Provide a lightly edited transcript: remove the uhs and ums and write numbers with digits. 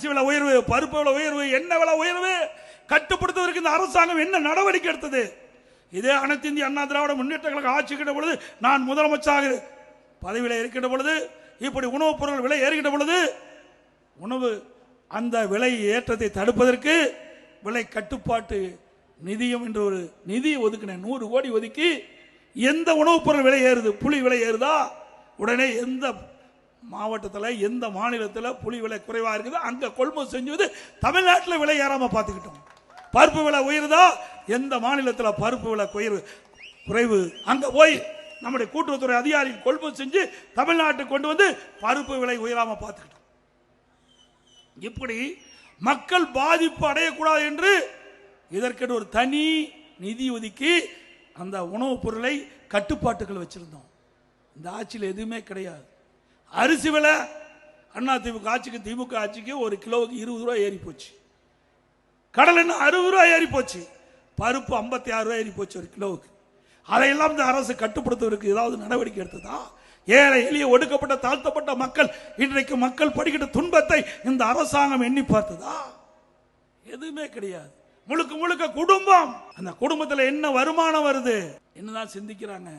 அரிசி விலை உயர்வு, பருப்பு விலை உயர்வு, எண்ணெய் விலை உயர்வு கட்டுப்படுத்துவதற்கு இந்த அரசாங்கம் என்ன நடவடிக்கை எடுத்தது? இதே அனைத்து இந்திய அண்ணா திராவிட முன்னேற்ற கழக ஆட்சிக்கின்ற பொழுது, நான் முதலமைச்சராக பதவியில் இருக்கின்ற பொழுது, இப்படி உணவுப் பொருட்கள் விலை ஏறுகின்ற பொழுது, உணவு அந்த விலை ஏற்றத்தை தடுப்பதற்கு விலை கட்டுப்பாட்டு நிதியம் என்று ஒரு நிதி ஒதுக்கினேன். 100 கோடி ஒதுக்கி எந்த உணவுப் பொருள் விலை ஏறுது, புளி விலை ஏறுதா, உடனே எந்த மாவட்டத்தில் எந்த மாநிலத்தில் புளி விலை குறைவாக இருக்குது அங்கே கொள்முதல் செஞ்சு தமிழ்நாட்டில் விலை ஏறாமல் பார்த்துக்கிட்டோம். பருப்பு விலை உயருதா, எந்த மாநிலத்தில் பருப்பு விலை குறைவு அங்கே போய் நம்முடைய கூட்டுறவுத்துறை அதிகாரிகள் கொள்முதல் செஞ்சு தமிழ்நாட்டுக்கு கொண்டு வந்து பருப்பு விலை உயராமல் பார்த்துக்கிட்டோம். இப்படி மக்கள் பாதிப்பு அடையக்கூடாது என்று இதற்கென்று ஒரு தனி நிதி ஒதுக்கி அந்த உணவுப் பொருளை கட்டுப்பாட்டுகள் வச்சிருந்தோம். இந்த ஆட்சியில் எதுவுமே கிடையாது. அரிசி விலை அண்ணா திமுக ஆட்சிக்கு திமுக ஆட்சிக்கு ஒரு கிலோவுக்கு 20 ரூபாய் ஏறி போச்சு. கடல் எண்ணெய் 60 ரூபாய் ஏறி போச்சு. பருப்பு 56 ரூபாய் ஏறி போச்சு ஒரு கிலோவுக்கு. அதையெல்லாம் இந்த அரசு கட்டுப்படுத்துவதற்கு ஏதாவது நடவடிக்கை எடுத்ததா? ஏழை எளிய ஒடுக்கப்பட்ட தாழ்த்தப்பட்ட மக்கள் இன்றைக்கு மக்கள் படிக்கிற துன்பத்தை இந்த அரசாங்கம் எண்ணி பார்த்ததா? எதுவுமே கிடையாது. முழுக்க முழுக்க குடும்பம். அந்த குடும்பத்தில் என்ன வருமானம் வருது என்னதான் சிந்திக்கிறாங்க.